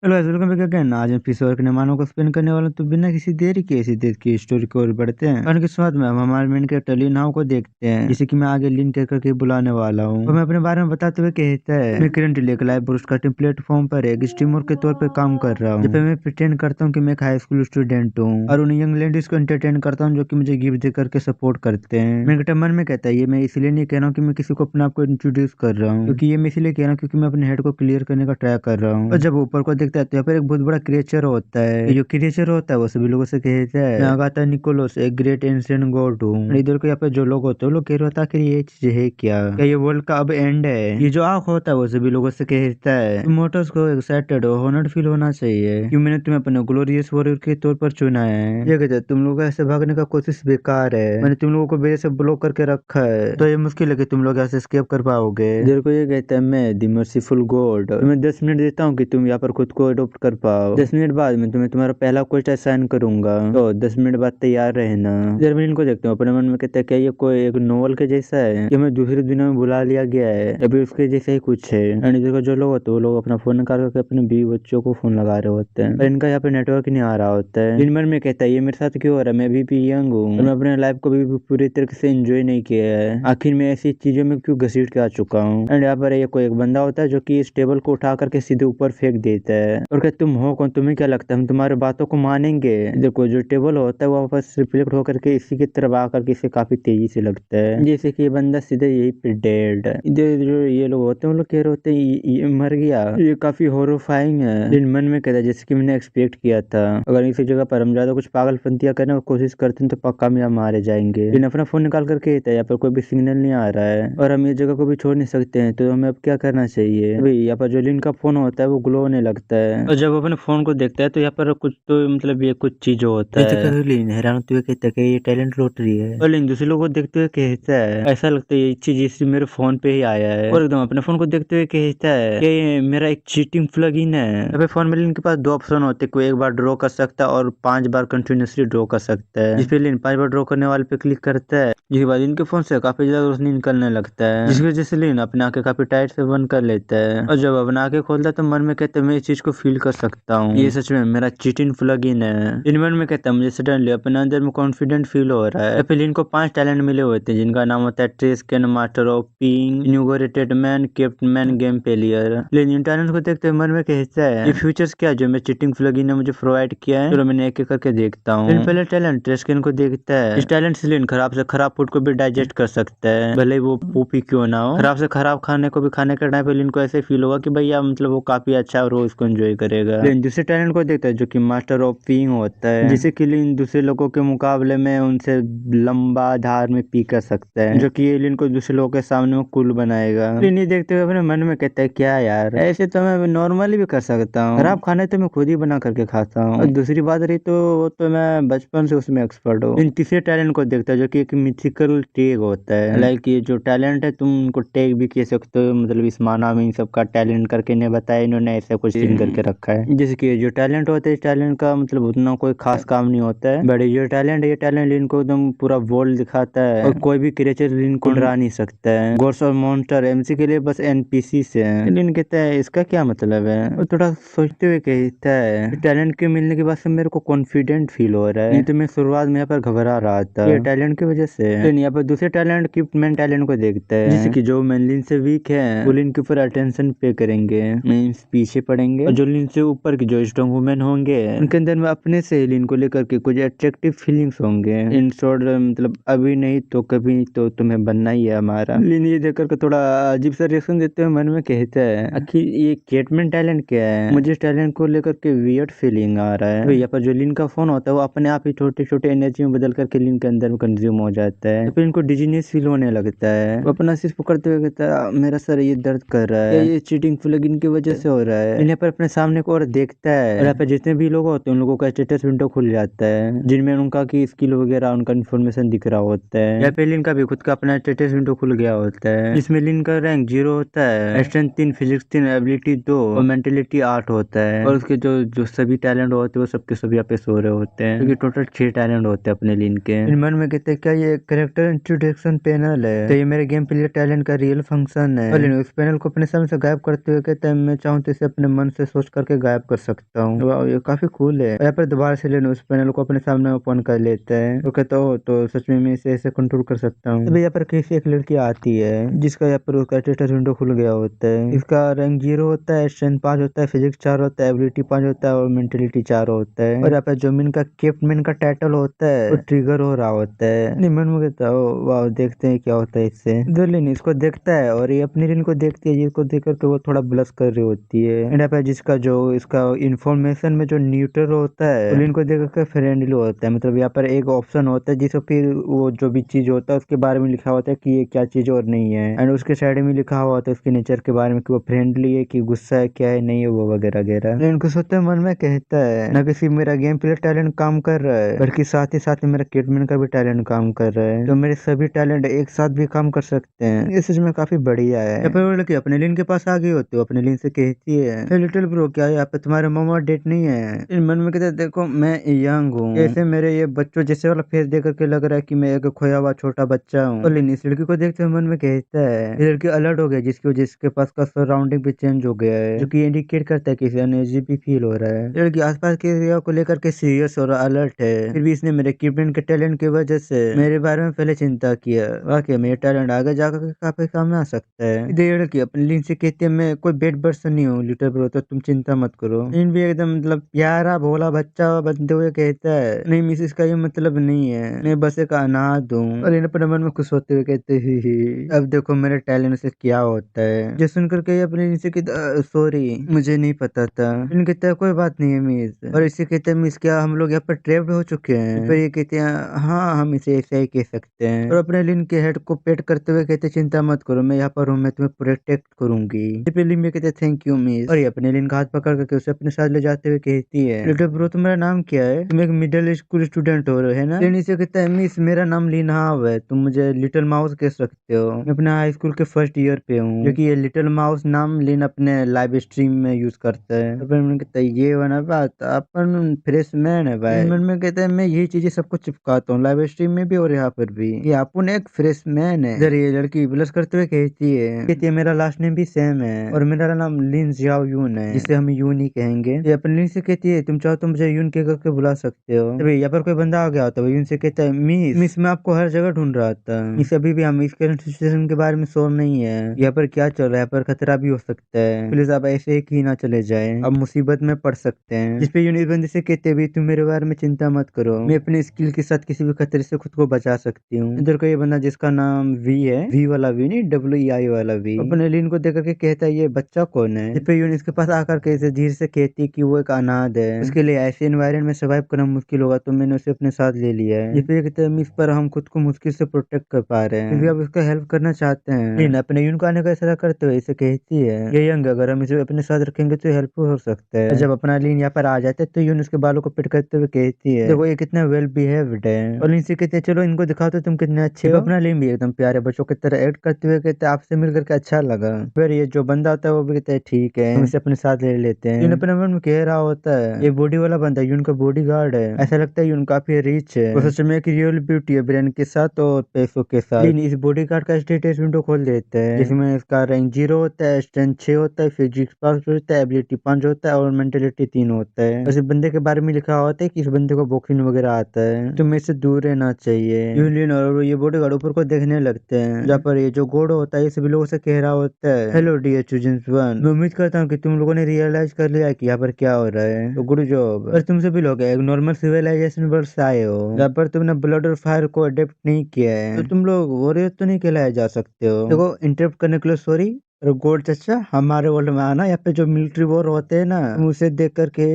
Hello guys, welcome back again. आज हम फिर से और निर्माणों को स्पेन करने वाले हैं, तो बिना किसी देरी के इसी देश की स्टोरी को और बढ़ते हैं। और के शुरुआत में हम हमारे मेन कैरेक्टर लिन हाउ को देखते हैं, जिसे कि मैं आगे लिन कह करके बुलाने वाला हूँ। और मैं अपने बारे में बताते हुए कहता है, मैं करंटली एक लाइव ब्रॉडकास्टिंग प्लेटफॉर्म पर एक स्ट्रीमर के तौर पर काम कर रहा हूँ। जब मैं प्रिटेंड करता हूँ कि मैं एक हाई स्कूल स्टूडेंट हूँ और उन यंग लेडीज को एंटरटेन करता हूँ जो कि मुझे गिफ्ट दे करके सपोर्ट करते हैं। मेरे कैरेक्टर मन में कहता है, ये मैं इसलिए नहीं कह रहा हूँ कि मैं किसी को अपने आप को इंट्रोड्यूस कर रहा हूँ, क्योंकि ये मैं इसलिए कह रहा हूँ क्योंकि मैं अपने हेड को क्लियर करने का ट्राई कर रहा हूँ। और जब ऊपर को देखता है तो यहाँ पर एक बहुत बड़ा क्रिएचर होता है। ये जो क्रिएचर होता है वो सभी लोगों से कहता है, मैं अगाथा निकोलस एक ग्रेट एंशिएंट गॉड हूँ। और इधर को यहाँ पे जो लोग होते हैं वो लोग कह रहे होता है ये चीज है क्या ये वर्ल्ड का अब एंड है। ये जो आंख होता है वो सभी लोगों से कहता है, तुम मोटर्स को एक्साइटेड हो, होनर्ड फील होना चाहिए क्यों मैंने तुम्हें अपने ग्लोरियस वॉरियर के तौर पर चुना है। ये कहते हैं, तुम लोग ऐसे भागने का कोशिश बेकार है, मैंने तुम लोगों को मेरे से ब्लॉक करके रखा है, तो ये मुश्किल है कि तुम लोग ऐसे एस्केप कर पाओगे। इधर को ये कहता है, मैं द मर्सीफुल गॉड तुम्हें 10 मिनट देता हूँ कि तुम यहाँ पर खुद को अडॉप्ट कर पाओ। 10 मिनट बाद मैं तुम्हें तुम्हारा पहला क्वेस्ट असाइन करूंगा, तो 10 मिनट बाद तैयार रहना। जर्मनी को देखते हूँ अपने मन में कहता है, क्या ये कोई एक नोवेल के जैसा है कि हमें दूसरी दुनिया में बुला लिया गया है, अभी उसके जैसा ही कुछ है। एंड इधर जो लोग होते हैं वो लोग अपना फोन निकाल करके अपने बीवी बच्चों को फोन लगा रहे होते हैं, पर इनका यहाँ पे नेटवर्क नहीं आ रहा होता है। दिन भर में कहता है, ये मेरे साथ क्यों हो रहा है, मैं भी यंग हूँ, मैं अपने लाइफ को भी पूरी तरीके से एंजॉय नहीं किया है, आखिर मैं ऐसी चीजों में क्यों घसीट के आ चुका हूँ। एंड यहाँ पर ये कोई एक बंदा होता है जो कि इस टेबल को उठा करके सीधे ऊपर फेंक देता है और कहते, तुम हो कौन, तुम्हें क्या लगता है हम तुम्हारे बातों को मानेंगे। देखो जो टेबल होता है वो वापस रिफ्लेक्ट होकर के इसी की तरफ आकर के इसे काफी तेजी से लगता है, जैसे कि ये बंदा सीधे यही पे डेड। इधर जो ये लोग होते हैं वो लोग कह रहे होते हैं ये मर गया, ये काफी हॉरिफाइंग है। लेकिन मन में कहता है जैसे कि मैंने एक्सपेक्ट किया था, अगर इसी जगह पर हम ज्यादा कुछ पागलपंतियां करने की कोशिश करते हैं तो पक्का हम यहाँ मारे जाएंगे। लेकिन अपना फोन निकाल करके कहता है, यहाँ पर कोई भी सिग्नल नहीं आ रहा है और हम इस जगह को भी छोड़ नहीं सकते हैं, तो हमें अब क्या करना चाहिए। अभी यहाँ पर जो लिन का फोन होता है वो ग्लो होने लगता है और जब अपने फोन को देखता है तो यहाँ पर कुछ तो मतलब ये कुछ चीज होता है। लिन हैरान होते हुए कहता है कि ये टैलेंट लॉटरी है, और लिन दूसरे लोगों को देखते हुए कहता है, ऐसा लगता है ये चीज इसी मेरे फोन पे ही आया है, और एकदम अपने फोन को देखते हुए कहता है कि ये मेरा एक चीटिंग प्लगइन है। अबे फोन में लिन के पास दो ऑप्शन होते हैं, कोई एक बार ड्रॉ कर सकता है और 5 बार कंटिन्यूसली ड्रॉ कर सकता है। जिसपे लिन 5 बार ड्रॉ करने वाले पे क्लिक करता है, जिसके बाद इनके फोन से काफी ज्यादा रोशनी निकलने लगता है, जिसकी वजह से लिन अपने आंखें काफी टाइट से बंद कर लेता है। और जब अपने आंखें खोलता है तो मन में कहता है, मैं इस चीज को फील कर सकता हूँ, ये सच में मेरा चीटिंग प्लगइन है। इन मन में कहता है, मुझे सडनली अपने अंदर में कॉन्फिडेंट फील हो रहा है। फिर इनको 5 टैलेंट मिले होते हैं जिनका नाम होता है ट्रेस कैन, मास्टर ऑफ पीइंग, न्यूगोरेटेड man, kept man, game failure. लेकिन इन टैलेंट को देखते हुए मन में कहता है, ये फ्यूचर्स क्या जो मैं चीटिंग प्लगइन ने मुझे प्रोवाइड किया है, चलो मैंने एक एक करके देखता हूँ। पहले टैलेंट ट्रेस कैन को देखता है, इस टैलेंट से लिन खराब से खराब फूड को भी डाइजेस्ट कर सकता है, भले वो पोपी क्यों ना हो। खराब से खराब खाने को भी खाने के टाइम पे लिन को ऐसे फील होगा कि भैया मतलब वो काफी अच्छा और वो इसको एंजॉय करेगा। लेकिन दूसरे टैलेंट को देखता है जो कि मास्टर ऑफ पीइंग होता है, जिसे कि लिन दूसरे लोगों के मुकाबले में उनसे लंबा धार में पी कर सकता है, जो कि ये लिन को दूसरे लोगों के सामने कूल बनाएगा। लिन ये देखते हुए अपने मन में कहता है, क्या यार ऐसे तो मैं नॉर्मली भी कर सकता हूँ, खराब खाने तो मैं खुद ही बना करके खाता हूँ, और दूसरी बात रही तो वो तो मैं बचपन से उसमें एक्सपर्ट हूँ। इन तीसरे टैलेंट को देखता है जो कि एक मिथिकल टैग होता है, लाइक ये जो टैलेंट है तुम उनको टैग भी कह सकते हो, मतलब इस माना में इन सबका टैलेंट करके नहीं बताया इन्होंने, ऐसा कुछ सीन करके रखा है। जैसे कि जो टैलेंट होता है इस टैलेंट का मतलब उतना कोई खास काम नहीं होता है, बट ये टैलेंट है, ये टैलेंट इनको एकदम पूरा वर्ल्ड दिखाता है और कोई भी क्रिएचर इनको डरा नहीं सकता है। गॉड्स और मॉन्स्टर एमसी के लिए बस एनपीसी से है। लिन कहता है इसका क्या मतलब है, और थोड़ा सोचते हुए कहता है, टैलेंट के मिलने के बाद से मेरे को कॉन्फिडेंट फील हो रहा है, नहीं तो मैं शुरुआत में यहाँ पर घबरा रहा था, ये टैलेंट की वजह से। लेकिन यहाँ पर दूसरे टैलेंट गिफ्टमैन टैलेंट को देखता है, जैसे कि जो लिन से वीक है वो लिन के ऊपर अटेंशन पे करेंगे, मींस पीछे पड़ेंगे, और जो लिन से ऊपर के जो स्ट्रॉन्ग वुमेन होंगे उनके अंदर में अपने से लिन को लेकर के कुछ अट्रैक्टिव फीलिंग्स होंगे। इन शॉर्ट मतलब अभी नहीं तो कभी तो तुम्हें बनना ही है हमारा। लिन ये देख करके थोड़ा अजीब सा रिएक्शन देते हुए मन में कहता है, आखिर ये कैटमैन टैलेंट क्या है, मुझे टैलेंट को लेकर के वियर्ड फीलिंग आ रहा है। यहाँ पर जो लिन का फोन होता है वो अपने आप ही छोटे छोटे एनर्जी में बदल करके लिन के अंदर में कंज्यूम हो जाता है, फिर इनको डिजीनेस फील होने लगता है। वो अपना सिर पकड़ते हुए कहता है, मेरा सर ये दर्द कर रहा है, ये चीटिंग प्लगइन की वजह से हो रहा है। यहाँ पर अपने सामने को और देखता है, और यहाँ पर जितने भी लोग होते हैं उन लोगों का स्टेटस विंडो खुल जाता है जिनमें उनका की स्किल वगैरह उनका इन्फॉर्मेशन दिख रहा होता है। यहाँ पे लिन का भी खुद का अपना स्टेटस विंडो खुल गया होता है, जिसमें लिन का रैंक 0 होता है, स्ट्रेंथ 3, फिजिक्स 3, एबिलिटी 2 और मेंटेलिटी 8 होता है, और उसके जो जो सभी टैलेंट होते हैं वो सबके सभी यहाँ पे सो रहे होते हैं, क्योंकि टोटल 6 टैलेंट होते हैं अपने लिन के। इन मन में कहते हैं, क्या ये कैरेक्टर इंट्रोडक्शन पैनल है, तो ये मेरे गेम प्ले टैलेंट का रियल फंक्शन है। और लिन उस पैनल को अपने सामने से गायब करते हुए कहता है, मैं चाहूँ तो इसे अपने मन से सोच करके गायब कर सकता हूँ। वाह, ये काफी कूल है। यहाँ पर दोबारा से लेनो उस पैनल को अपने सामने ओपन कर लेते हैं। तो कहता हो तो सच में मैं इसे ऐसे कंट्रोल कर सकता हूँ। तभी यहाँ पर कैसे एक लड़की आती है जिसका यहाँ पर उसका स्टेटस विंडो खुल गया होता है। इसका रैंक 0 होता है, स्ट्रेंथ 5 होता है, फिजिक्स 4 होता है, एबिलिटी 5 होता है और मेंटेलिटी 4 होता है। और यहाँ पर जो मिन का कैप्टन का टाइटल होता है वो ट्रिगर हो रहा होता है। नहीं मन में कहता हो वाह, देखते हैं क्या होता है इससे। इधर लिन इसको देखता है और ये अपनी लिन को देखती है, जिसको देख करके वो थोड़ा ब्लश कर रही होती है। एंड यहाँ पे जिसका जो इसका इन्फॉर्मेशन में जो न्यूट्रल होता है वो लिन को देख करके फ्रेंडली होता है। मतलब यहाँ पर एक ऑप्शन होता है जिसको फिर वो जो भी चीज होता है उसके बारे में लिखा होता है कि ये क्या चीज और नहीं है। एंड उसके साइड में लिखा हुआ होता है उसके नेचर के बारे में कि वो फ्रेंडली है कि गुस्सा है क्या है नहीं है वो वगैरह वगैरह। लिन को सोचते मन में कहता है न कि सिर्फ मेरा गेम प्ले टैलेंट काम कर रहा है बल्कि साथ ही साथ मेरा किडमैन का भी टैलेंट काम कर रहा है। तो मेरे सभी टैलेंट एक साथ भी काम कर सकते हैं। ये सच में काफी बढ़िया है। यहाँ पे वो लड़की अपने लिन के पास आ गई होती है, अपने लिन से कहती है हे लिटिल ब्रो, क्या यहाँ पे तुम्हारे मामा डेट नहीं है? इन मन में कहते देखो मैं यंग हूँ, जैसे मेरे ये बच्चों जैसे वाला फेस देख करके लग रहा है कि मैं एक खोया हुआ छोटा बच्चा हूँ। और लिन इस लड़की को देखते हुए मन में कहता है ये लड़की अलर्ट हो गया जिसकी वजह इसके पास का सराउंडिंग भी चेंज हो गया है, जो कि इंडिकेट करता है कि इसे अनईजी फील हो रहा है। लड़की आसपास के एरिया को लेकर के सीरियस और अलर्ट है। फिर भी इसने मेरे किडमैन के टैलेंट की वजह से मेरे बारे में पहले चिंता किया। वाकई मेरा टैलेंट आगे जाकर के काफी काम में आ सकता है। इधर लड़की अपनी लिन से कहती है मैं कोई बेड पर्सन नहीं हूँ लिटिल ब्रो, तो तुम चिंता मत करो। लिन भी एकदम मतलब प्यारा भोला बच्चा बनते हुए कहता है नहीं मिस, इसका ये मतलब नहीं है, मैं बस एक अनाथ हूँ। और लिन अपने मन में खुश होते हुए कहते ही अब देखो मेरे टैलेंट से क्या होता है। जो सुन करके अपने लिन से कहता सॉरी मुझे नहीं पता था। लिन कहता है कोई बात नहीं है मिस। और इसे कहते हैं मिस क्या हम लोग यहाँ पर ट्रैप्ड हो चुके हैं? फिर ये कहते हैं हाँ हम इसे ऐसा ही कह सकते हैं। और अपने लिन के हेड को पेट करते हुए कहते चिंता मत करो मैं यहाँ पर हूँ, मैं तुम्हें प्रोटेक्ट करूंगी। फिर लिन भी कहते थैंक यू मिस। और ये अपने लिन का हाथ पकड़ करके उसे अपने साथ ले जाते हुए कहती है लिटिल ब्रो तुम्हारा नाम क्या है? तुम एक मिडिल स्कूल स्टूडेंट हो है ना? लिन इसे कहता है मिस मेरा नाम लिन हाव है, तुम मुझे लिटिल माउस कह सकते हो। मैं अपने हाई स्कूल के फर्स्ट ईयर पे हूँ, क्योंकि ये लिटिल माउस नाम लिन अपने लाइव स्ट्रीम में यूज करता है। तो फिर मैंने कहता है ये वाला बात अपन फ्रेश मैन है भाई। मन में कहता है मैं यही चीजें सबको चिपकाता हूँ लाइव स्ट्रीम में भी और यहाँ पर भी, ये अपन एक फ्रेश मैन है। इधर ये लड़की ब्लश करते हुए कहती है मेरा लास्ट नेम भी सेम है और मेरा नाम लिन जियाओ यून है, जिसे हम यून ही कहेंगे। ये अपने लिन से कहती है तुम चाहो तो मुझे यून कह करके बुला सकते हो। तभी यहाँ पर कोई बंदा आ गया होता है, यून से कहता है मिस मैं आपको हर जगह ढूंढ रहा था। मिस अभी भी हम इस करंट सिचुएशन के बारे में श्योर नहीं है, यहाँ पर क्या चल रहा है, यहाँ पर खतरा भी हो सकता है, प्लीज आप ऐसे ही ही ना चले जाए, अब मुसीबत में पड़ सकते हैं। जिसपे यून इस बंदे से कहते भी तुम मेरे बारे में चिंता मत करो, मैं अपने स्किल के साथ किसी भी खतरे से खुद को बचा सकती हूँ। इधर का ये बंदा जिसका नाम वी है, वी वाला वी नहीं WEI वाला वी, अपने लिन को देख करके कहता है ये बच्चा कौन है? जिसपे यून इसके पास आकर के इसे धीरे से कहती है कि वो एक अनाथ है, उसके लिए ऐसे एनवायरमेंट में सर्वाइव करना मुश्किल होगा, तो मैंने उसे अपने साथ ले लिया है। जिसपे कहते हैं मिस पर हम खुद को मुश्किल से प्रोटेक्ट कर पा रहे हैं, फिर भी आप उसका हेल्प करना चाहते हैं। लिन अपने यून को आने का इशारा करते हुए इसे कहती है ये यंग अगर हम इसे अपने साथ रखेंगे तो हेल्पफुल हो सकता है। जब अपना लिन यहाँ पर आ जाता है तो यून उसके बालों को पिट करते हुए कहती है देखो ये कितना वेल बिहेव्ड है। और लिन से कहते हैं चलो इनको दिखाओ तो तुम कितने अच्छे हो। अपना लिन भी एकदम प्यारे बच्चों की तरह एक्ट करते हुए कहते हैं आपसे मिलकर के अच्छा लगा। फिर ये जो बंदा होता है वो भी कहता है ठीक है हम इसे अपने साथ ले लेते हैं। यून अपने मन में कह रहा होता है ये बॉडी वाला बंदा यून का बॉडी गार्ड है, ऐसा लगता है यून काफी रिच है, वो सच में एक रियल ब्यूटी है ब्रेन के साथ और पैसों के साथ। लिन इस बॉडी गार्ड का स्टेटस विंडो खोल देता है जिसमें इसका रैंक 0 होता है, स्ट्रेंथ 6 होता है, फिजिक्स 5 होता है, एबिलिटी 5 होता है और मेंटेलिटी 3 होता है। इस बंदे के बारे में लिखा होता है कि इस बंदे को बॉक्सिंग वगैरह आता है, तुम्हें इससे दूर रहना चाहिए। यूलियन और ये बॉडी गार्ड ऊपर को देखने लगते हैं जहाँ पर ये जो गोड होता है ये सभी लोगों से कह रहा होता है हेलो डियर चिल्ड्रंस वन, मैं उम्मीद करता हूँ कि तुम लोगों ने रियलाइज कर लिया कि यहाँ पर क्या हो रहा है, तो गुड जॉब। और तुम सभी लोग एक नॉर्मल सिविलाइजेशन वर्ल्ड से आए हो जहाँ पर तुमने ब्लड और फायर को अडेप्ट नहीं किया है, तो तुम लोग वॉरियर तो नहीं कहलाए जा सकते हो। देखो इंटरप्ट करने के लिए सॉरी, और गोल्ड चाचा हमारे वर्ल्ड में आना, यहाँ पे जो मिलिट्री वॉर होते हैं ना तुम उसे देख करके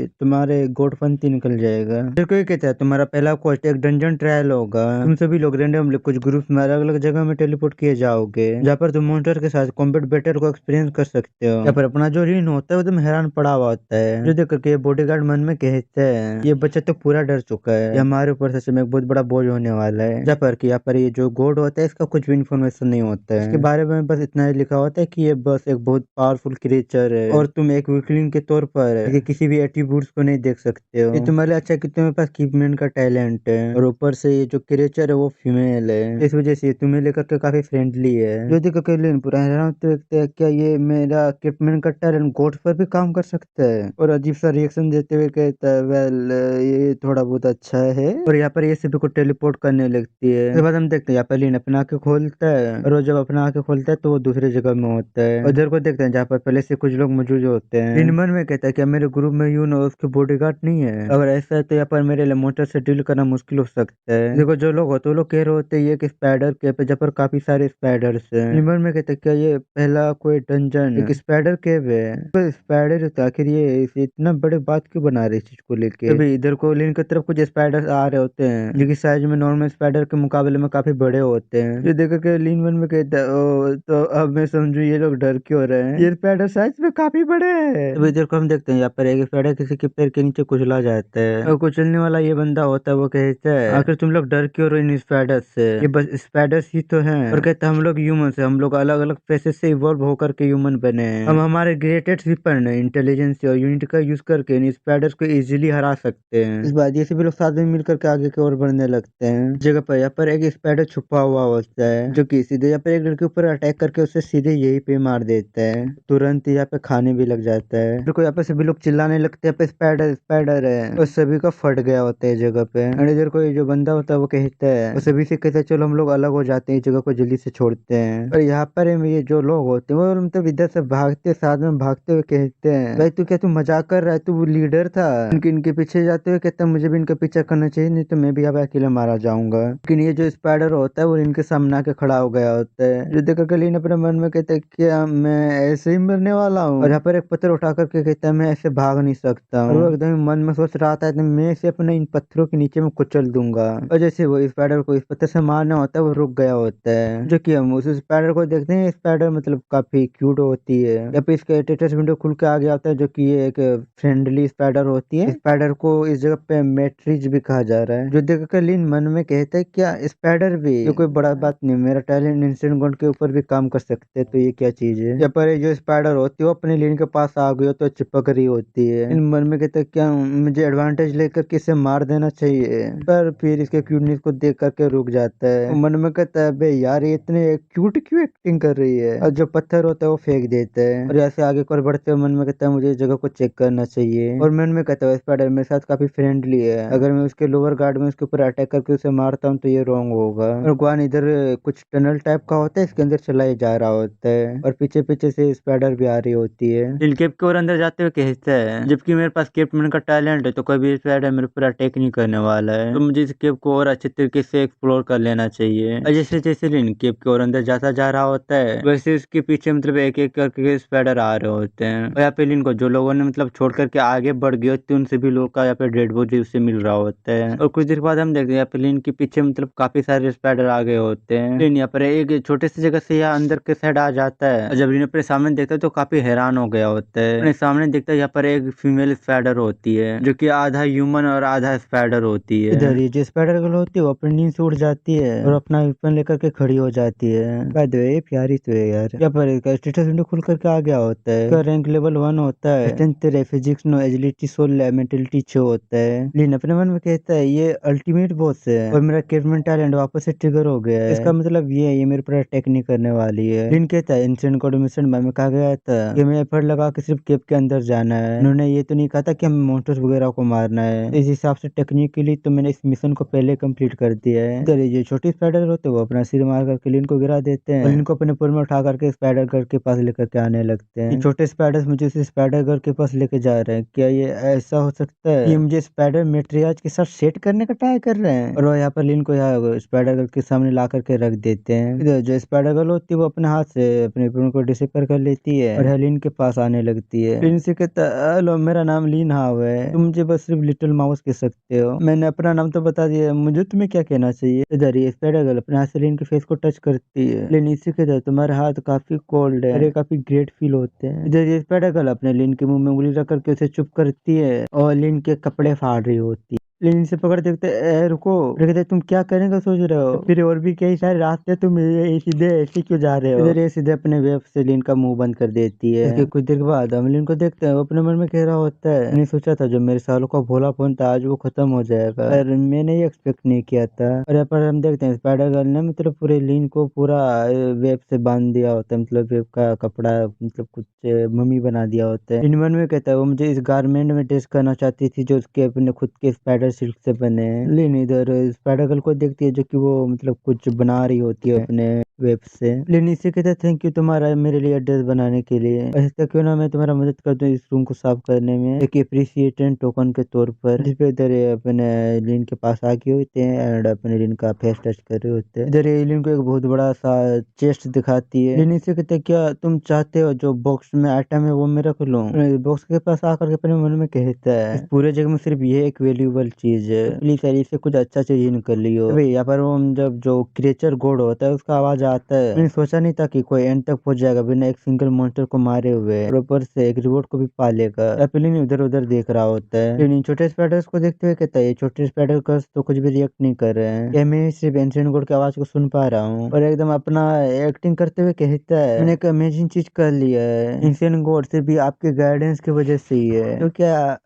तुम्हारे गोडपंती निकल जाएगा। फिर कोई कहता है तुम्हारा पहला क्वेस्ट एक डंजन ट्रायल होगा, तुम सभी लोग रेंडमली कुछ ग्रुप में अलग अलग जगह में टेलीपोर्ट किए जाओगे जहाँ पर तुम मॉन्स्टर के साथ कॉम्बैट बैटल को एक्सपीरियंस कर सकते हो। यहाँ पर अपना जो रीन होता है वो तुम हैरान पड़ा हुआ होता है, जो देख करके बॉडीगार्ड मन में कहते हैं ये बच्चा तो पूरा डर चुका है, ये हमारे ऊपर सच में एक बहुत बड़ा बोझ होने वाला है। जहाँ पर कि यहाँ पर ये जो गोड होता है इसका कुछ भी इन्फॉर्मेशन नहीं होता है, इसके बारे में बस इतना ही लिखा होता है होता है कि ये बस एक बहुत पावरफुल क्रिएचर है और तुम एक वीकलिंग के तौर पर इसके किसी भी एट्रीब्यूट्स को नहीं देख सकते हो। ये तुम्हारे लिए अच्छा है कि तुम्हारे पास कीपमैन का टैलेंट है और ऊपर से ये जो क्रिएचर है वो फीमेल है, इस वजह से ये तुम्हें लेकर के काफी फ्रेंडली है। जो देखो के लिए पूरा हैरान देखते हैं क्या ये मेरा कीपमैन का टैलेंट गोड पर भी काम कर सकता है, और अजीब सा रिएक्शन देते हुए कहता है वेल ये थोड़ा बहुत अच्छा है। और यहाँ पर ये सभी को टेलीपोर्ट करने लगती है। उसके बाद हम देखते हैं यहाँ पर लीन अपना आंखें खोलता है और वो जब अपना आंखें खोलता है तो वो दूसरी जगह में होता है। उधर को देखते हैं जहाँ पर पहले से कुछ लोग मौजूद होते हैं। लीन मन में कहता है कि मेरे ग्रुप में यून और उसके बॉडीगार्ड नहीं है, अगर ऐसा है तो यहाँ पर मेरे लिए मोटर से डील करना मुश्किल हो सकता है। देखो जो लोग होते हैं वो लोग कह रहे होते हैं ये कि स्पाइडर केव है जहाँ पर काफी सारे स्पाइडर्स हैं। लीन मन में कहता है क्या ये पहला कोई डंजन एक स्पाइडर केव है, तो स्पाइडर तो आखिर ये इतना बड़े बात क्यों बना रहे इस चीज को लेके। अभी इधर को लीन की तरफ कुछ स्पाइडर आ रहे होते हैं जो कि साइज में नॉर्मल स्पाइडर के मुकाबले में काफी बड़े होते हैं। ये देखो के लीन मन में कहता है ओ तो अब मैं समझू ये लोग डर क्यों रहे हैं, ये स्पाइडर साइज में काफी बड़े हैं। अभी इधर को हम देखते हैं यहाँ पर एक स्पाइडर किसी के पैर के नीचे कुचला जाता है और कुचलने वाला ये बंदा होता है वो कहता है आखिर तुम लोग डर क्यों रहे इन स्पाइडर से, ये बस स्पाइडर्स ही तो हैं। और कहता है हम लोग ह्यूमन से, हम लोग अलग अलग फेसेस से इवॉल्व होकर के ह्यूमन बने हैं, हम हमारे ग्रेटेस्ट वेपन है इंटेलिजेंस और यूनिट का यूज करके इन स्पाइडर्स को इजीली हरा सकते हैं। इस बात ये सभी लोग साथ में मिलकर के आगे की ओर बढ़ने लगते हैं। जगह पर यहाँ पर एक स्पाइडर छुपा हुआ होता है जो कि सीधे यहाँ पर एक लड़के ऊपर अटैक करके उसे सीधे यही पे मार देता है, तुरंत यहाँ पे खाने भी लग जाता है। देखो यहाँ पे सभी लोग चिल्लाने लगते हैं स्पाइडर स्पाइडर है और सभी का फट गया होता है जगह पे। और इधर कोई जो बंदा होता है वो कहता है, वो सभी से कहता है चलो हम लोग अलग हो जाते हैं, इस जगह को जल्दी से छोड़ते हैं। और यहाँ पर ये जो लोग होते हैं वो मतलब इधर से भागते साथ में भागते हुए कहते हैं भाई तू क्या तू मजाक कर रहा है, तू लीडर था। इनके पीछे जाते हुए कहता है मुझे भी इनका पीछा करना चाहिए नहीं तो मैं भी यहाँ पे अकेले मारा जाऊंगा। लेकिन ये जो स्पाइडर होता है वो इनके सामने आके खड़ा हो गया होता है। जो देखकर के लीन अपने मन में कहता है क्या मैं ऐसे ही मरने वाला हूँ, और यहाँ पर एक पत्थर उठा करके कहता है मैं ऐसे भाग नहीं सकता हूँ। और वो एकदम मन में सोच रहा था मैं इसे अपने इन पत्थरों के नीचे में कुचल दूंगा। और जैसे वो स्पाइडर को इस पत्थर से मारना होता है वो रुक गया होता है। जो कि हम उस स्पाइडर को देखते हैं, स्पाइडर मतलब काफी क्यूट होती है। यहाँ पे इसका स्टेटस विंडो खुल के आ गया होता है जो कि ये एक फ्रेंडली स्पाइडर होती है। स्पाइडर को इस जगह पे मैट्रिज भी कहा जा रहा है। जो देख कर लीन मन में कहता है क्या स्पाइडर भी, ये कोई बड़ा बात नहीं, मेरा टैलेंट इंस्टेंट गन के ऊपर भी काम कर सकते हैं तो ये क्या चीज है। यहाँ पर जो स्पाइडर होती है वो अपने लीन के पास आ गई हो तो चिपक रही होती है। इन मन में कहता है क्या मुझे एडवांटेज लेकर के इसे मार देना चाहिए, पर फिर इसके क्यूटनेस को देख करके रुक जाता है। मन में कहता है बे यार ये इतने क्यूट क्यों एक्टिंग कर रही है, और जो पत्थर होता है वो फेंक देता है। और ऐसे आगे को बढ़ते हुए मन में कहता है मुझे इस जगह को चेक करना चाहिए। और मन में कहता है स्पाइडर मेरे साथ काफी फ्रेंडली है, अगर मैं उसके लोअर गार्ड में उसके ऊपर अटैक करके उसे मारता हूँ तो ये रॉन्ग होगा। और ग्वान इधर कुछ टनल टाइप का होता है इसके अंदर चला ही जा रहा होता है और पीछे पीछे से स्पाइडर भी आ रही होती है। इन केप के और अंदर जाते हुए कहता है जबकि मेरे पास केपमैन का टैलेंट है तो कोई भी स्पाइडर मेरे ऊपर अटैक नहीं करने वाला है, तो मुझे इस केप को और अच्छे तरीके से एक्सप्लोर कर लेना चाहिए। और जैसे जैसे इन केप के और अंदर जाता जा रहा होता है वैसे उसके पीछे मतलब एक एक करके स्पाइडर आ रहे होते हैं। और यहाँ पे लिन को जो लोगों ने मतलब छोड़ करके आगे बढ़ गए होते हैं उन सभी लोगों का यहाँ पे डेड बॉडी उससे मिल रहा होता है। और कुछ देर बाद हम देखते हैं यहाँ पे लिन के पीछे मतलब काफी सारे स्पाइडर आ गए होते हैं। लिन यहाँ पर एक छोटे से जगह से यहाँ अंदर के साइड आ जाता है और जब लिन अपने सामने देखता है तो काफी हैरान हो गया होता है। अपने सामने देखता है यहाँ पर एक फीमेल स्पाइडर होती है जो कि आधा ह्यूमन और आधा स्पाइडर होती है। इधर ये जो स्पाइडर गर्ल होती है वो अपनी नींद से उठ जाती है और अपना वेपन लेकर के खड़ी हो जाती है। बाय द वे प्यारी तो है यार। यहाँ पर इसका स्टेटस विंडो खुल करके आ गया होता है। इसका रैंक लेवल 1 होता है। स्ट्रेंथ 3, फिजिक्स 9, एजिलिटी 16, मेंटलिटी 6 होता है। लीन अपने मन में कहता है ये अल्टीमेट बॉस है और मेरा केपमैन टैलेंट वापस से ट्रिगर हो गया है, इसका मतलब ये मेरे पर अटैक नहीं करने वाली है। लीन कहता है इंसिडेंट कोड मिशन में कहा गया था कि मैं एफर्ट लगा के सिर्फ केप के अंदर जाना है, उन्होंने ये तो नहीं कहा था कि हमें मॉन्स्टर्स वगैरह को मारना है। इस हिसाब से टेक्निकली तो मैंने इस मिशन को पहले कंप्लीट कर दिया है। इधर ये छोटे स्पाइडर होते हैं वो अपना सिर मार करके लीन को गिरा देते हैं और लीन को अपने पुर में उठा करके स्पाइडर घर के पास लेकर के आने लगते हैं। ये छोटे स्पाइडर्स मुझे इस स्पाइडर घर के पास लेके जा रहे हैं, क्या ये ऐसा हो सकता है कि मुझे स्पाइडर मेट्रियाज के साथ सेट करने का ट्राई कर रहे हैं। और वो यहाँ पर लीन को यहाँ स्पाइडर घर के सामने ला करके रख देते हैं। इधर जो स्पाइडर गर्ल होती है वो अपने हाथ से अपने पुर को डिसअपियर कर लेती है और लीन के पास आने लगती है। लीन से कहता है हेलो मेरा नाम लीन हाव है, तुम मुझे बस सिर्फ लिटिल माउस कह सकते हो, मैंने अपना नाम तो बता दिया, मुझे तुम्हें क्या कहना चाहिए। इधर ये स्पाइडर गर्ल अपने हाथ से लीन के फेस को टच करती है। लीन इसी के तरह तुम्हारे हाथ काफी कोल्ड है और ये काफी ग्रेट फील होते हैं। इधर ये स्पाइडर गर्ल अपने लीन के मुंह में उंगली रख करके उसे चुप करती है और लीन के कपड़े फाड़ रही होती है। लेकिन इसे पकड़ देखते रुको, फिर कहते तुम क्या करने का सोच रहे हो, फिर और भी कई सारे रास्ते, तुम सीधे ऐसे क्यों जा रहे हो। इधर ये सीधे अपने वेब से लिन का मुंह बंद कर देती है। इसके कुछ देर के बाद हम लिन को देखते हैं, वो अपने मन में कह रहा होता है, मैंने सोचा था जो मेरे सालों का भोलापन था आज वो खत्म हो जाएगा, पर मैंने ये एक्सपेक्ट नहीं किया था। और यहाँ पर हम देखते हैं स्पाइडर गर्ल ने मतलब पूरे लिन को पूरा वेब से बांध दिया होता है, मतलब वेब का कपड़ा मतलब कुछ मम्मी बना दिया होता है। लिन मन में कहता है वो मुझे इस गारमेंट में ड्रेस करना चाहती थी जो उसके अपने खुद के स्पाइडर सिल्क से बने हैं। लिन इधर स्पाइडर गर्ल को देखती है जो कि वो मतलब कुछ बना रही होती है अपने वेब से। लेकिन इसे कहता है थैंक यू तुम्हारा मेरे लिए एड्रेस बनाने के लिए, ऐसे तो क्यों ना मैं तुम्हारा मदद कर दूं इस रूम को साफ करने में एक अप्रिसिएटेड टोकन के तौर पर। जिस पे इधर ये अपने लिन के पास आके होते हैं एंड अपने लिन का फेस टच कर रहे होते हैं। इधर ये लिन को एक बहुत बड़ा सा चेस्ट दिखाती है। लिन इसे कहते हैं क्या तुम चाहते हो जो बॉक्स में आइटम है वो मैं रख लूं। बॉक्स के पास आकर के अपने मन में कहता है इस पूरे जगह में सिर्फ ये एक वैल्यूएबल चीज है, प्लीज यार इससे कुछ अच्छा चीज निकल लियो। अबे यहाँ पर वो जब जो क्रिएचर गोड होता है उसका आवाज आता है। मैंने सोचा नहीं था कि कोई एंड तक पहुंच जाएगा बिना एक सिंगल मॉन्स्टर को मारे हुए और ऊपर से एक रिवॉर्ड को भी पालेगा। एप्पलिन इधर उधर देख रहा होता है, लेकिन छोटे स्पाइडर्स को देखते हुए कहता है ये छोटे स्पाइडर तो कुछ भी रिएक्ट नहीं कर रहे हैं, क्या मैं सिर्फ एंशिएंट गोड की आवाज को सुन पा रहा हूँ। और एकदम अपना एक्टिंग करते हुए कहता है मैंने एक अमेजिंग चीज कर लिया है, एंशिएंट गोड सिर्फ भी आपके गाइडेंस की वजह से ही है, तो क्या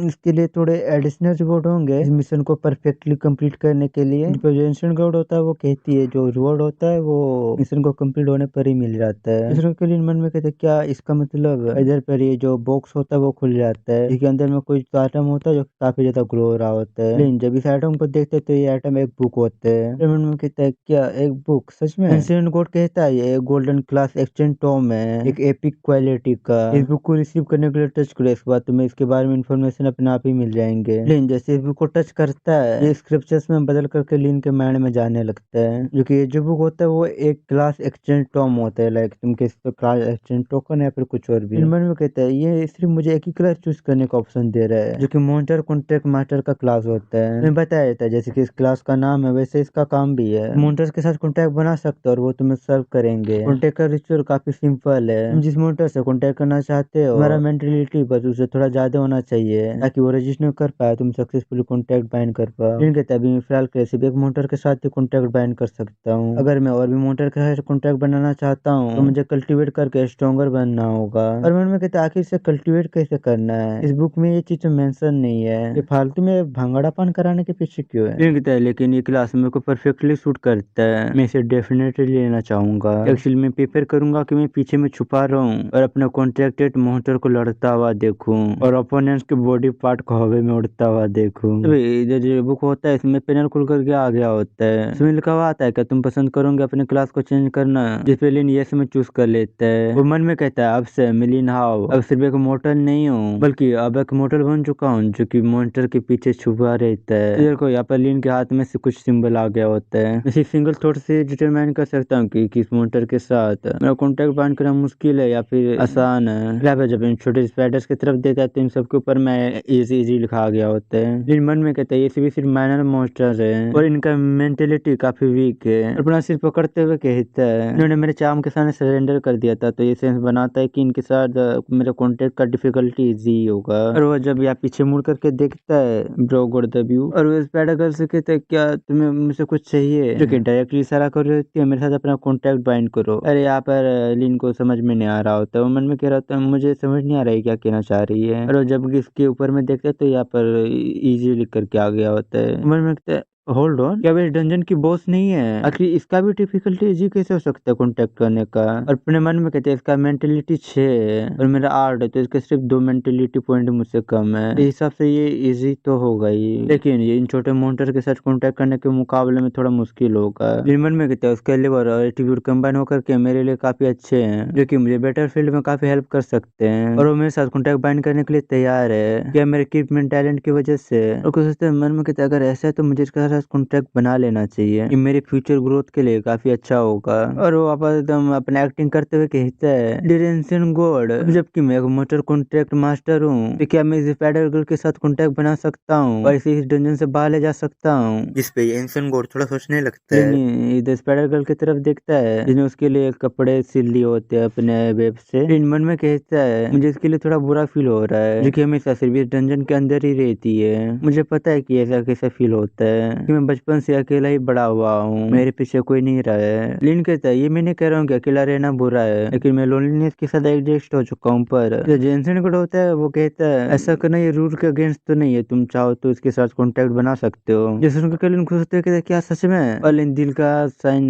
इसके लिए थोड़े एडिशनल रिवॉर्ड होंगे इस मिशन को परफेक्टली कंप्लीट करने के लिए। जो एंशिएंट गोड होता है वो कहती है जो रिवॉर्ड होता है वो मिशन को कंप्लीट होने पर ही मिल जाता है। दूसरों के लिए मन में कहते क्या इसका मतलब इधर पर ये जो बॉक्स होता है वो खुल जाता है, इसके अंदर में कोई आइटम होता है जो काफी ज्यादा ग्लो हो रहा होता है। लेकिन जब इस आइटम को देखते हैं तो ये आइटम एक बुक होता है। फिर मन में कहता है क्या एक बुक सच में। एंशिएंट गोड कहता है ये गोल्डन क्लास एक्सचेंज टॉम है एक एपिक क्वालिटी का, इस बुक को रिसीव करने के लिए टच करो, इसके बाद तुम्हें इसके बारे में इंफॉर्मेशन अपने आप ही मिल जाएंगे। लेकिन जैसे इस बुक को टच करता है ये स्क्रिप्चर्स में बदल करके लिन के माइंड में जाने लगता है, जो कि ये जो बुक होता है वो एक क्लास एक्सचेंज टॉम होता है, लाइक तुम किस क्लास एक्सचेंज टोकन या फिर कुछ और भी। इन मन में कहता है ये सिर्फ मुझे एक ही क्लास चूज करने का ऑप्शन दे रहा है जो कि मॉन्स्टर कॉन्ट्रैक्ट मास्टर का क्लास होता है। मैं बताया जाता है जैसे कि इस क्लास का नाम है वैसे इसका काम भी है, मॉन्स्टर्स के साथ कॉन्टैक्ट बना सकते हो और वो तुम्हें सर्व करेंगे। कॉन्टैक्ट का रिचुअल काफी सिंपल है, तुम जिस मॉन्स्टर से कॉन्टैक्ट करना चाहते हो तुम्हारा मेंटलिटी बस उससे थोड़ा ज्यादा होना चाहिए ताकि वो रजिस्टर कर पाए, तुम सक्सेसफुली कॉन्टैक्ट बाइंड कर पाओ। लेकिन तभी मैं फिलहाल के सिर्फ एक मॉन्स्टर के साथ ही कॉन्टैक्ट बाइंड कर सकता हूँ, अगर मैं और भी मॉन्स्टर के साथ कॉन्टैक्ट बनाना चाहता हूँ तो मुझे कल्टीवेट करके स्ट्रॉन्गर बनना होगा। और मन में कहता आखिर से कल्टीवेट कैसे करना है, इस बुक में ये चीज मेंशन नहीं है, ये फालतू में भांगड़ापन कराने के पीछे क्यों है। लेकिन ये क्लास मेरे को परफेक्टली सूट करता है, मैं इसे डेफिनेटली लेना चाहूंगा। एक्चुअली मैं प्रेफर करूंगा कि मैं पीछे में छुपा रहूं और अपने कॉन्ट्रैक्टेड मॉन्स्टर को लड़ता हुआ देखूं और ओपोनेंट्स के बॉडी पार्ट को हवा में उड़ता हुआ देखूं। तो इधर जो बुक होता है इसमें पैनल खुल करके आ गया होता है, इसमें लिखा हुआ आता है क्या तुम पसंद करोगे अपने क्लास को चेंज करना, जिसपे लिन यस में चूज कर लेता है। वो मन में कहता है अब से मैं लिन हाउ अब सिर्फ एक मोटल नहीं हूँ बल्कि अब एक मोटल बन चुका हूँ जो कि मॉन्स्टर के पीछे छुपा रहता है। इधर को यहाँ पर लिन के हाथ में से कुछ सिंबल आ गया होता है, इसी सिंगल थॉट से डिटरमाइन कर सकता हूँ कि किस मॉन्स्टर के साथ मेरा कॉन्टेक्ट बाइंड करना मुश्किल है या फिर आसान है। जब इन छोटे स्पाइडर्स की तरफ देखता है तो इन सबके ऊपर मैं इजी लिखा गया होता है। लेकिन मन में कहता है ये सभी सिर्फ माइनर मॉन्स्टर है और इनका मेंटेलिटी काफी वीक है। अपना सिर पकड़ते हुए कहता है इन्होंने मेरे चार्म के सामने सरेंडर कर दिया था तो ये सेंस बनाता है कि इनके साथ मेरा कॉन्टेक्ट का डिफिकल्टी इजी होगा। और वो जब यहाँ पीछे मुड़ करके देखता है ब्रो गॉट द व्यू और वो स्पाइडर गर्ल से कहता है क्या तुम्हें मुझसे कुछ चाहिए, जो कि डायरेक्टली इशारा कर रही होती है मेरे साथ अपना कॉन्टेक्ट बाइंड करो। अरे यहाँ पर लिन को समझ में नहीं आ रहा होता है, वो मन में कह रहा होता है मुझे समझ नहीं आ रहा है क्या कहना चाह रही है। और जब इसके ऊपर में देखते हैं तो यहाँ पर इजी लिख करके आ गया होता है। मन में कहता है होल्ड ऑन क्या वे डंजन की बॉस नहीं है, आखिर इसका भी डिफिकल्टी इजी कैसे हो सकता है कॉन्टेक्ट करने का। और अपने मन में कहते हैं इसका मेंटेलिटी 6 है और मेरा 8 है तो इसके सिर्फ 2 मेंटेलिटी पॉइंट मुझसे कम है, इस हिसाब से ये इजी तो होगा ही, लेकिन ये इन छोटे मॉन्स्टर के साथ कॉन्टेक्ट करने के मुकाबले में थोड़ा मुश्किल होगा। मन में कहते हैं उसके लेवर और एटीट्यूड कंबाइन होकर के मेरे लिए काफी अच्छे हैं जो कि मुझे बेटर फील्ड में काफी हेल्प कर सकते हैं और वो मेरे साथ कॉन्टेक्ट बाइंड करने के लिए तैयार है क्या मेरे इक्विपमेंट टैलेंट की वजह से। और कुछ सोचते हैं मन में कहते हैं अगर ऐसा है तो मुझे इसका साथ कॉन्ट्रैक्ट बना लेना चाहिए, ये मेरे फ्यूचर ग्रोथ के लिए काफी अच्छा होगा। और वो वापस एकदम अपना एक्टिंग करते हुए कहता है, डियर एंशिएंट गॉड, जबकि मैं एक मोटर कॉन्ट्रैक्ट मास्टर हूँ, तो क्या मैं इस स्पाइडर गर्ल के साथ कॉन्ट्रैक्ट बना सकता हूँ और इसे इस डंजन से बाहर ले जा सकता हूँ? जिस पे एंशिएंट गॉड थोड़ा सोचने लगता है। इधर स्पाइडर गर्ल की तरफ देखता है जिसने उसके लिए कपड़े सिल लिए होते हैं अपने वेब से। लेकिन मन में कहता है, मुझे इसके लिए थोड़ा बुरा फील हो रहा है, जो कि हमेशा सिर्फ इस डंजन के अंदर ही रहती है। मुझे पता है कि ऐसा कैसा फील होता है कि मैं बचपन से अकेला ही बड़ा हुआ हूँ, मेरे पीछे कोई नहीं रहा है। लिन कहता है, ये मैं नहीं कह रहा हूँ कि अकेला रहना बुरा है, लेकिन मैं लोनलीनेस के साथ एडजस्ट हो चुका हूँ। पर जो जेनसन कोड होता है वो कहता है, ऐसा करना ये रूल के अगेंस्ट तो नहीं है, तुम चाहो तो इसके साथ कॉन्टेक्ट बना सकते हो। जैसे उनका लिन खुश होते कहते, क्या सच में? और लिन दिल का साइन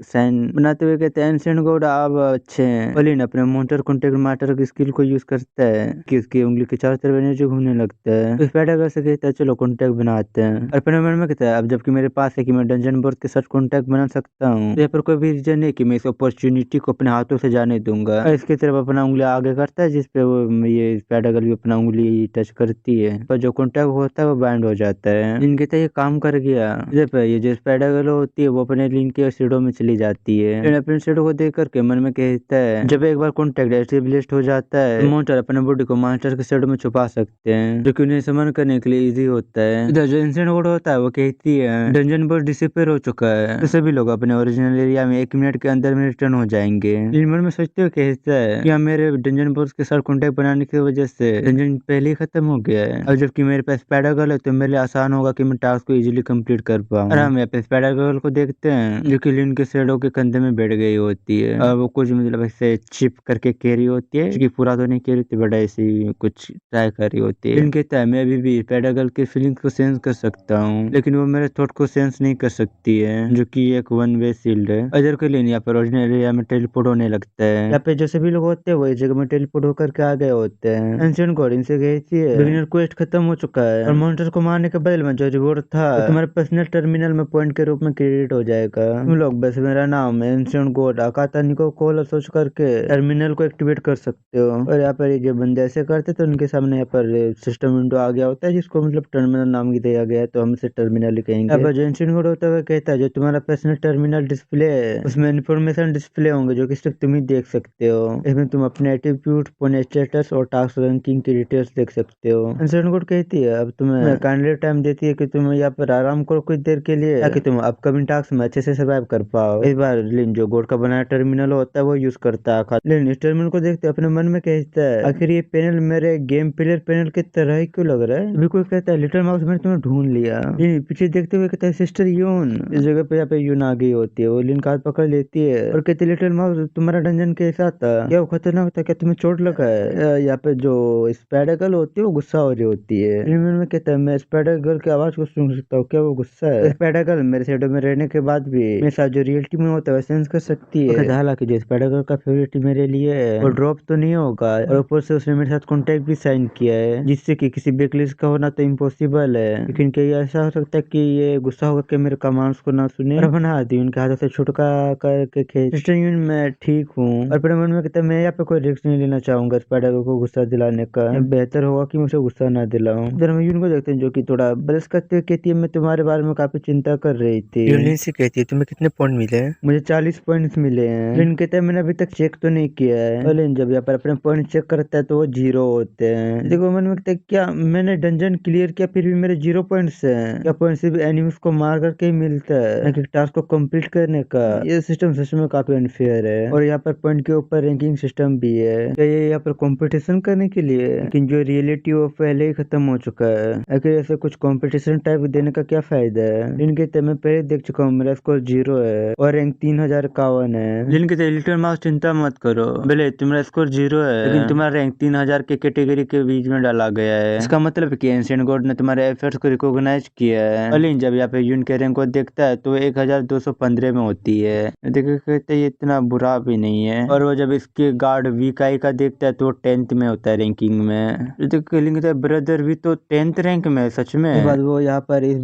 साइन बनाते हुए कहते हैं, एंशिएंट गॉड आप अच्छे हैं। और लिन अपने मोटर कॉन्टेक्ट मास्टर की स्किल को यूज करता है कि उसकी उंगली के चारों तरफ एनर्जी घूमने लगता है। तो स्पाइडर गर्ल से कहता है, चलो कॉन्टेक्ट बनाते हैं। और अपने मन में कहता है, अब जबकि मेरे पास है कि मैं डंजन बोर्ड के साथ कॉन्टेक्ट बना सकता हूँ, यहाँ पर कोई भी रीजन नहीं कि मैं इस अपॉर्चुनिटी को अपने हाथों से जाने दूंगा। और इसकी तरफ अपना उंगली आगे करता है जिसपे वो ये स्पाइडर गर्ल भी अपना उंगली टच करती है, पर जो कॉन्टेक्ट होता है वो बैंड हो जाता है। लिन कहता है, ये काम कर गया। ये जो स्पाइडर गर्ल होती है वो अपने लिन के शेडो में चली जाती है। लिन अपने शेडो को देख करके मन में कहता है, जब एक बार कॉन्टेक्ट एस्टेब्लिश्ड हो जाता है तो मोटर अपने बॉडी को मास्टर के शेडो में छुपा सकते हैं, जो कि उन्हें समन करने के लिए इजी होता है। इधर जो इंसिडेंट कोड होता है वो कहती है, डंजन बॉस डिसअपीयर हो चुका है, तो सभी लोग अपने ओरिजिनल एरिया में 1 मिनट के अंदर में रिटर्न हो जाएंगे। लिन मन में सोचते हुए कहता है कि मेरे डंजन बॉस के साथ कॉन्टेक्ट बनाने की वजह से डंजन पहले ही खत्म हो गया है, और जबकि मेरे पास स्पाइडर गर्ल है तो मेरे लिए आसान होगा कि मैं टास्क को इजीली कंप्लीट कर पाऊँ। और हम यहाँ पे स्पाइडर गर्ल को देखते हैं जो कि लिन के शेडो के कंधे में बैठ गई होती है, और वो कुछ मतलब ऐसे चिप करके कैरी होती है, कि पूरा तो नहीं कैरी होती बट ऐसी कुछ ट्राई कर रही होती है। लिन कहता है, मैं अभी भी स्पाइडर गर्ल की फीलिंग्स को सेंस कर सकता हूँ, लेकिन वो मेरे थॉट को सेंस नहीं कर सकती है, जो कि एक वन वे शील्ड है। अजर के लिए यहाँ पर ओरिजिनल एरिया में टेलीपोर्ट होने लगता है। यहाँ पे जो सभी लोग होते हैं वो इस जगह में टेलीपोर्ट होकर के आ गए होते हैं। एंशिएंट गॉड इनसे कहती है, बिगिनर क्वेस्ट खत्म हो चुका है और मॉन्स्टर को मारने के बदले में जो रिवॉर्ड था तो तुम्हारे पर्सनल टर्मिनल में पॉइंट के रूप में क्रेडिट हो जाएगा। तुम लोग बस मेरा नाम एंशिएंट गॉड अकातानी को कॉल और सोच करके टर्मिनल को एक्टिवेट कर सकते हो। और यहाँ पर जो बंदे ऐसे करते तो उनके सामने यहाँ पर सिस्टम विंडो आ गया होता है जिसको मतलब टर्मिनल नाम की दिया गया है, तो हम इसे टर्मिनल ही कहेंगे। अब जो एंशिएंट गॉड होता है कहता है, जो तुम्हारा पर्सनल टर्मिनल डिस्प्ले है उसमें इन्फॉर्मेशन डिस्प्ले होंगे जो कि सिर्फ तुम ही देख सकते हो। इसमें तुम अपने एट्रीब्यूट, फोन स्टेटस और टास्क रैंकिंग की डिटेल्स देख सकते हो। एंशिएंट गॉड कहती है, अब तुम्हें काइंडली टाइम देती है कि तुम यहाँ पर आराम करो कुछ देर के लिए, ताकि तुम अपकमिंग टास्क में अच्छे से सर्वाइव कर पाओ। इस बार लिन जो गॉड का बनाया टर्मिनल होता है वो यूज करता है। लिन इस टर्मिनल को देखते अपने मन में कहता है, आखिर ये पैनल मेरे गेम प्लेयर पैनल की तरह ही क्यों लग रहा है? अभी कोई कहता है, लिटिल माउस मैंने तुम्हें ढूंढ लिया। लिन पीछे देखते हुए कहता है, सिस्टर यून। इस जगह पे यहाँ पे यून आ गई होती है, वो लिन का हाथ पकड़ लेती है और कहती है, लिटिल माउस तुम्हारा डंजन कैसा था? क्या वो खतरनाक था? क्या तुम्हें चोट लगा है? यहाँ पे जो स्पाइडर गर्ल होती है वो गुस्सा हो रही होती है। लिन में कहता है, मैं स्पाइडर गर्ल की आवाज को सुन सकता हूँ, क्या वो गुस्सा है? स्पाइडर गर्ल मेरे शेडो में रहने के बाद भी मेरे साथ जो रियलिटी में होता है सेंस कर सकती है। हालांकि जो स्पाइडर गर्ल का फेवरेट मेरे लिए है वो ड्रॉप तो नहीं होगा, और ऊपर से उसने मेरे साथ कॉन्टेक्ट भी साइन किया है, जिससे कि किसी बैकलिस्ट का होना तो इम्पॉसिबल है। लेकिन क्या ऐसा हो सकता है कि ये गुस्सा होकर के मेरे कमांड्स को ना सुने और बना दी उनके हाथों से छुटका करके खेत। सिस्टर यून मैं ठीक हूँ, और अपने मन में कहता है, मैं यहाँ पे कोई रिस्क नहीं लेना चाहूंगा स्पाइडर गर्ल को गुस्सा दिलाने का, बेहतर होगा कि मुझे गुस्सा ना दिलाऊं। इधर हम यून को देखते हैं जो कि थोड़ा बरस करते हुए कहती है, मैं तुम्हारे बारे में काफी चिंता कर रही थी। यून से कहती है, तुम्हें कितने पॉइंट मिले? मुझे 40 पॉइंट्स मिले हैं। लिन कहता है, मैंने अभी तक चेक तो नहीं किया है। और लिन जब यहाँ पर अपने पॉइंट चेक करता है तो वो 0 होते हैं। देखो मन में कहता है, क्या मैंने डंजन क्लियर किया फिर भी मेरे 0 पॉइंट्स हैं? क्या पॉइंट सिर्फ एनिमीज को मार करके ही मिलता है, ना कि टास्क को कंप्लीट करने का? ये सिस्टम सच में काफी अनफेयर है। और यहाँ पर पॉइंट के ऊपर रैंकिंग सिस्टम भी है। क्या ये यहाँ पर कंपटीशन करने के लिए? लेकिन जो रियलिटी वो पहले ही खत्म हो चुका है, आखिर ऐसे कुछ कंपटीशन टाइप देने का क्या फायदा है? लिन कहते हैं, मैं पहले देख चुका हूँ, मेरा स्कोर 0 है और रैंक 3051 है। लिन कहते हैं, लिटिल माउस चिंता मत करो, भले तुम्हारा स्कोर 0 है लेकिन तुम्हारा रैंक 3000 के कैटेगरी के बीच में डाला गया है। इसका मतलब है कि एंशिएंट गॉड ने तुम्हारे एफर्ट्स को रिकॉग्नाइज किया है। और लिन जब यहाँ पे यून के रैंक को देखता है तो 1215 में होती है। देखो कहते हैं, ये इतना बुरा भी नहीं है। और वो जब इसके गार्ड वीकाई का देखता है तो 10th में होता है रैंकिंग में। तो ब्रदर भी तो 10th रैंक में है सच में। बाद वो यहाँ पर इस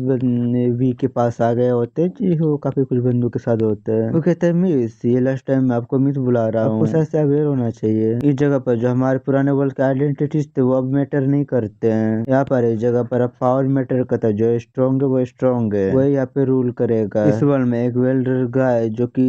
वी के पास आ गए होते हैं, वो काफी कुछ बंदों के साथ होता है। वो कहते हैं, मिस ये लास्ट टाइम मैं आपको मिस बुला रहा हूँ, आपको शायद से अवेयर होना चाहिए। इस जगह पर जो हमारे पुराने वर्ल्ड के आइडेंटिटीज थे वो अब मैटर नहीं करते हैं। यहाँ पर इस जगह पर अब पावर मैटर करता है, जो स्ट्रांग है वो स्ट्रांग है, वही यहाँ पे रूल करेगा। इस वर्ल्ड में एक वेल्डर गाय जो कि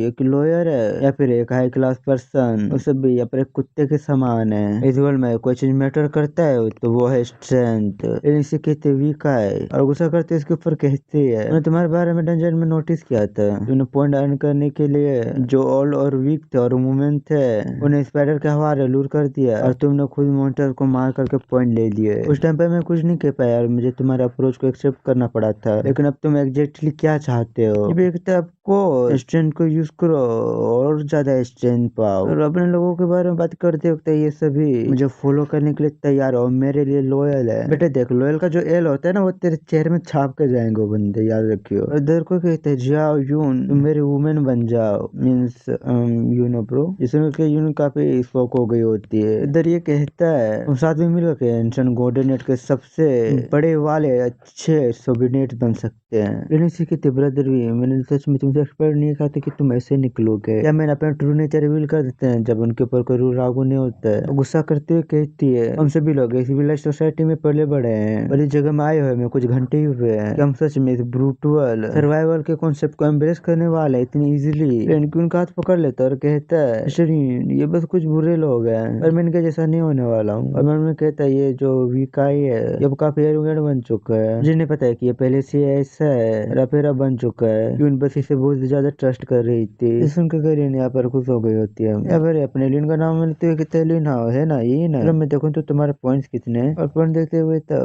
एक लॉयर है या फिर एक हाई क्लास पर्सन, वो सब भी यहाँ पर एक कुत्ते के समान है। इस वर्ल्ड में कोई चीज मैटर करता है तो वो है स्ट्रेंथ। इसे कहते वीक है और गुस्सा करते इसके ऊपर कहते हैं मैंने तुम्हारे बारे में डंजन में नोटिस किया था, तुमने पॉइंट अर्न करने के लिए जो ओल्ड और वीक थे और वुमेन थे उन्हें स्पाइडर के हवाले लूर कर दिया और तुमने खुद मॉन्स्टर को मार करके पॉइंट ले लिए। उस टाइम पे मैं कुछ नहीं कह पाया और मुझे तुम्हारे अप्रोच को एक्सेप्ट करना पड़ा था, लेकिन अब तुम एग्जैक्टली क्या चाहते हो? ये भी एक तरफ को स्ट्रेंथ को यूज करो और ज्यादा स्ट्रेंथ पाओ और अपने लोगों के बारे में बात करते वक्त ये सभी मुझे फॉलो करने के लिए तैयार हो, मेरे लिए लॉयल है। बेटे देख, लॉयल का जो एल होता है ना वो तेरे चेहरे में छाप के जाएंगे वो बंदे, याद रखियो। और इधर को कहते हैं जाओ यून तुम मेरी वुमेन बन जाओ, मीन्स यू नो ब्रो, जिसमें कि यून काफी शौक हो गई होती है। इधर ये कहता है तुम साथ में मिलकर के एंशन कोऑर्डिनेट के सबसे बड़े वाले अच्छे सोबिनेट बन सकते हैं। लेकिन इसी के ब्रदर भी मैंने सच में तुमसे एक्सपेक्ट नहीं किया था कि तुम ऐसे निकलोगे, या मैंने अपना ट्रू नेचर रिवील कर देते हैं जब उनके ऊपर कोई रूल लागू नहीं होता है। गुस्सा करते हुए कहती है हम सभी लोग सिविलाइज्ड सोसाइटी में पले बड़े हैं और इस जगह में आए हुए में कुछ घंटे ही हुए हैं कि हम सच में इस ब्रूटल सर्वाइवल के कॉन्सेप्ट को एम्ब्रेस करने वाले इतनी इजीली। फ्रेंड उनका हाथ पकड़ लेता और कहता है शरीन ये बस कुछ बुरे लोग हैं और मैं इनके जैसा नहीं होने वाला हूँ। और मैं कहता है ये जो विकाई है ये अब काफी एरोगेंट बन चुका है, मुझे नहीं पता है कि ये पहले से ऐसा है रफेरा बन चुका है क्यों बस इसे बहुत ज्यादा ट्रस्ट कर रही थी। सुनकर करीन यहाँ पर खुश हो गई होती है। या फिर अपने लिन का नाम मिलते हुए कितने लिन है ना ये ना, मैं देखूं तो तुम्हारे पॉइंट्स कितने हैं और पॉइंट देखते हुए तो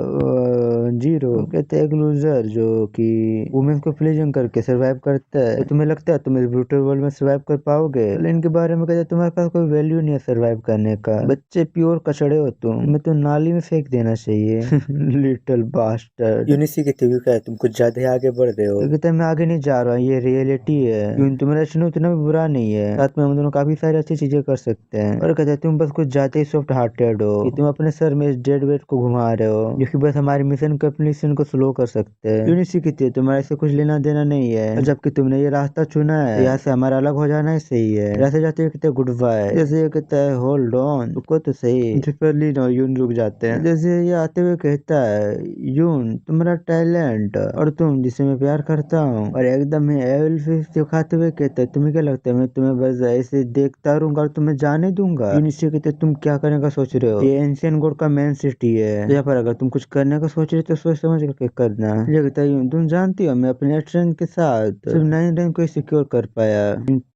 0। कहते हैं एक लूजर जो कि वुमेन को प्लीजिंग करके सर्वाइव करता है, तो तुम्हें लगता है तुम इस ब्रूटल वर्ल्ड में सर्वाइव कर पाओगे? लिन के बारे में कहते हैं तुम्हारे पास कोई वैल्यू नहीं है सर्वाइव करने का, बच्चे प्योर कचड़े हो तुम्हें तो नाली में फेंक देना चाहिए। Little bastard. यूनिसी की थी है तुम कुछ ज्यादा ही आगे बढ़ रहे हो। कहते मैं आगे नहीं जा रहा हूँ, ये रियलिटी है, तुम्हारा एक्शन उतना भी बुरा नहीं है, साथ में हम दोनों काफी सारी अच्छी चीजें कर सकते हैं। और कहते हैं तुम बस कुछ ज्यादा ही सॉफ्ट हार्टेड हो कि तुम अपने सर में इस डेड वेट को घुमा रहे हो जो कि बस हमारे मिशन कंप्लीशन को स्लो कर सकते हैं। यूनिसी की थी तुम्हारे से कुछ लेना देना नहीं है और जबकि तुमने ये रास्ता चुना है यहाँ से हमारा अलग हो जाना ही सही है। रास्ते जाते हुए कहते गुड बाय, जैसे ये कहता है होल्ड ऑन रुको तो सही, यून रुक जाते हैं। जैसे ये आते हुए कहता है यून तुम्हारा टैलेंट और तुम जिसे मैं प्यार करता हूँ, और एकदम ही एविल फेस दिखाते हुए कहते हैं तुम्हें क्या लगता है मैं तुम्हें बस ऐसे देखता रहूंगा और तुम्हें जाने दूंगा? यूनिसी कहते तुम क्या करने का सोच रहे हो? ये एंशियंट गॉड का मेन सिटी है, यहाँ पर अगर तुम कुछ करने का सोच रहे हो तो सोच समझ करके करना। ये कहता है तुम जानती हो मैं अपने स्ट्रेंथ के साथ सिर्फ 9 को सिक्योर कर पाया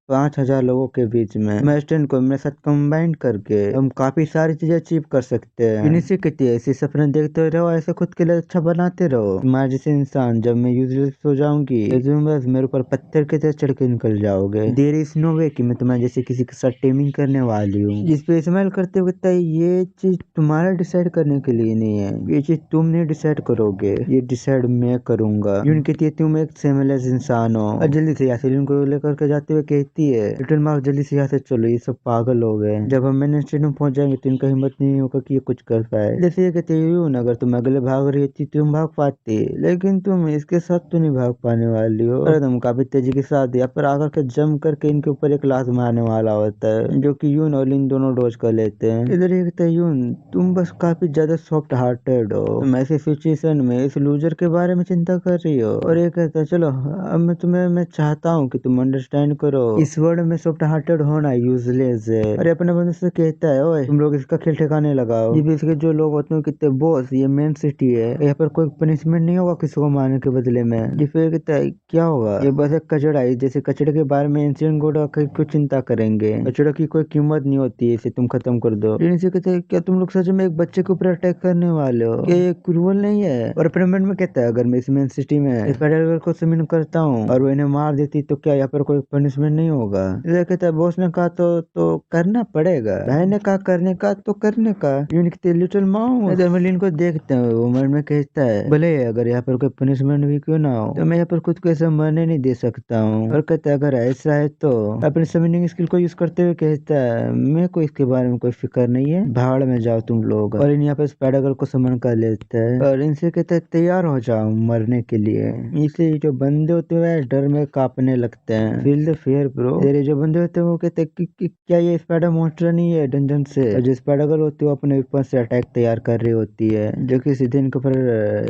5000 लोगों के बीच में। मैं स्टैंड को मेरे साथ कंबाइन करके हम काफी सारी चीजें अचीव कर सकते हैं। यूनिसी कहती है ऐसे सपने देखते रहो, ऐसे खुद के लिए अच्छा बनाते रहो। तुम्हारे जैसे इंसान जब मैं यूजलेस हो जाऊंगी तो तुम बस मेरे ऊपर पत्थर की तरह चढ़ के निकल जाओगे। देयर इज नो वे कि मैं तुम्हारे जैसे किसी के साथ टीमिंग करने वाली हूँ। जिस पे स्माइल करते हुए कहता है ये चीज तुम्हारा डिसाइड करने के लिए नहीं है, ये चीज तुम नहीं डिसाइड करोगे, ये डिसाइड मैं करूंगा। यून कहती है तुम एक सेमलेस इंसान हो। और जल्दी से यासीन को लेकर के जाते हुए कहती है लिटिल मार्क जल्दी से यहाँ से चलो, ये सब पागल हो गए। जब हम मेन स्ट्रीट में पहुंच जाएंगे तो इनका हिम्मत नहीं होगा कि ये कुछ कर पाए। जैसे ये कहते हैं अगर तुम अगले भाग रही थी तुम भाग पाती, लेकिन तुम इसके साथ तो नहीं भाग पाने वाली हो। और तुम काफी तेजी के साथ यहाँ पर आकर के जम करके इनके ऊपर एक लात मारने वाला होता है जो कि यून और इन दोनों डोज कर लेते हैं। इधर ये कहते हैं तुम बस काफी ज्यादा सॉफ्ट हार्टेड हो, तुम ऐसी सिचुएशन में इस लूजर के बारे में चिंता कर रही हो। और ये कहता है चलो अब मैं चाहता हूँ कि तुम अंडरस्टैंड करो इस वर्ल्ड में सॉफ्ट हार्टेड होना यूजलेस है। और अपने बंदे से कहता है ओए तुम लोग इसका खेल ठिकाने लगाओ। ये भी इसके जो लोग होते हैं कितने बॉस, ये मेन सिटी है, यहाँ पर कोई पनिशमेंट नहीं होगा किसी को मारने के बदले में। ये फिर कहता है क्या होगा, ये बस एक कचड़ा है, जैसे कचड़े के बारे में एंशिएंट गॉड क्यों चिंता करेंगे, कचड़े की कोई कीमत नहीं होती है, इसे तुम खत्म कर दो। से कहते हैं क्या तुम लोग सच में एक बच्चे के ऊपर अटैक करने वाले हो, क्या ये क्रूअल नहीं है? और अपने मन में कहता है अगर मैं इस मेन सिटी में स्पाइडर को समिन करता हूँ और वो इन्हें मार देती तो क्या यहाँ पर कोई पनिशमेंट नहीं होगा? कहता है बॉस ने कहा तो करना पड़ेगा, भाई ने कहा करने का तो करने का। यूनिक लिटिल माउस मर्लिन को देखते हैं, वो मन में कहता है भले अगर यहाँ पर कोई पनिशमेंट भी क्यों ना हो तो मैं यहाँ पर खुद को ऐसा मरने नहीं दे सकता हूँ। और कहता है अगर ऐसा है तो अपने समिनिंग स्किल को यूज करते हुए कहता है मेरे को इसके बारे में कोई फिक्र नहीं है, भाड़ में जाओ तुम लोग। और इन यहाँ पे स्पाइडर गर्ल को समन कर लेता है और इनसे कहता है तैयार हो जाओ मरने के लिए। इसे जो बंदे होते हैं डर में कांपने लगते हैं। Feel the fear bro. ये जो बंदे होते हैं वो कहते हैं कि क्या ये स्पाइडर मॉन्स्टर नहीं है डंजन से। और जो स्पाइडर गर्ल होती है वो अपने ऊपर से अटैक तैयार कर रही होती है, जो कि सीधे इनके ऊपर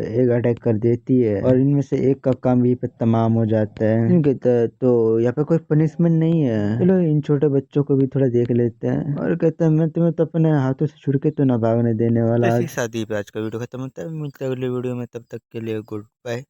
एक अटैक कर देती है और इनमें से एक का काम भी पे तमाम हो जाता है। कहता है तो यहाँ पे कोई पनिशमेंट नहीं है, चलो इन छोटे बच्चों को भी थोड़ा देख लेते हैं। और कहता है मैं तुम्हें तो अपने हाथों से छुड़ के तो ना भागने देने वाला। ऐसी शादी पे आज का वीडियो खत्म होता है, मिलते हैं अगले वीडियो में, तब तक के लिए गुड बाय।